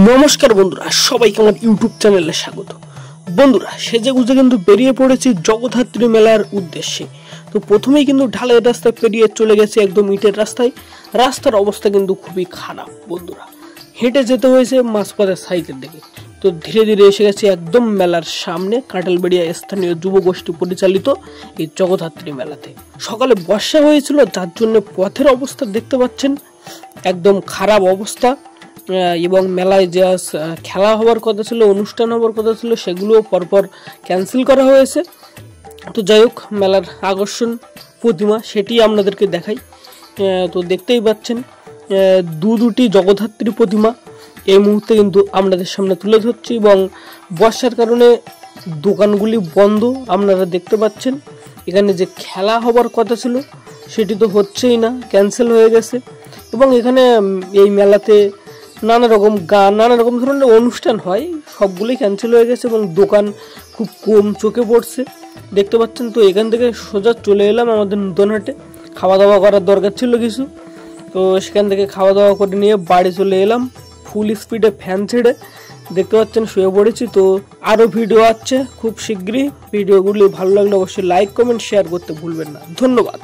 নমস্কার বন্ধুরা, সবাইকে আমার ইউটিউব চ্যানেলে স্বাগত। বন্ধুরা, সেজে গুজে কিন্তু বেরিয়ে পড়েছি জগদ্ধাত্রী মেলার উদ্দেশ্যে। তো প্রথমেই কিন্তু ঢালাই রাস্তায় পেরিয়ে চলে গেছে একদম ইটের রাস্তায়। রাস্তার অবস্থা কিন্তু খুবই খারাপ বন্ধুরা, হেঁটে যেতে হয়েছে মাঝপথে সাইকেল দিকে। তো ধীরে ধীরে এসে গেছে একদম মেলার সামনে, কাঁঠালবেড়িয়া স্থানীয় যুবগোষ্ঠী পরিচালিত এই জগদ্ধাত্রী মেলাতে। সকালে বর্ষা হয়েছিল, যার জন্য পথের অবস্থা দেখতে পাচ্ছেন একদম খারাপ অবস্থা। এবং মেলায় যে খেলা হওয়ার কথা ছিল, অনুষ্ঠান হওয়ার কথা ছিল, সেগুলোও পরপর ক্যান্সেল করা হয়েছে। তো যাই হোক, মেলার আকর্ষণ প্রতিমা সেটি আপনাদেরকে দেখাই। তো দেখতেই পাচ্ছেন দুটি জগদ্ধাত্রী প্রতিমা এই মুহূর্তে কিন্তু আপনাদের সামনে তুলে ধরছি। এবং বর্ষার কারণে দোকানগুলি বন্ধ আপনারা দেখতে পাচ্ছেন। এখানে যে খেলা হবার কথা ছিল সেটি তো হচ্ছেই না, ক্যান্সেল হয়ে গেছে। এবং এখানে এই মেলাতে নানা রকম গান, নানা রকম ধরনের অনুষ্ঠান হয়, সবগুলোই ক্যান্সেল হয়ে গেছে এবং দোকান খুব কম চোখে পড়ছে দেখতে পাচ্ছেন। তো এখান থেকে সোজা চলে এলাম আমাদের নতুনহাটে। খাওয়া দাওয়া করার দরকার ছিল কিছু, তো সেখান থেকে খাওয়া দাওয়া করে নিয়ে বাড়ি চলে এলাম ফুল স্পিডে ফ্যান ছেড়ে। দেখতে পাচ্ছেন শুয়ে পড়েছি। তো আরও ভিডিও আসছে খুব শীঘ্রই। ভিডিওগুলি ভালো লাগলে অবশ্যই লাইক, কমেন্ট, শেয়ার করতে ভুলবেন না। ধন্যবাদ।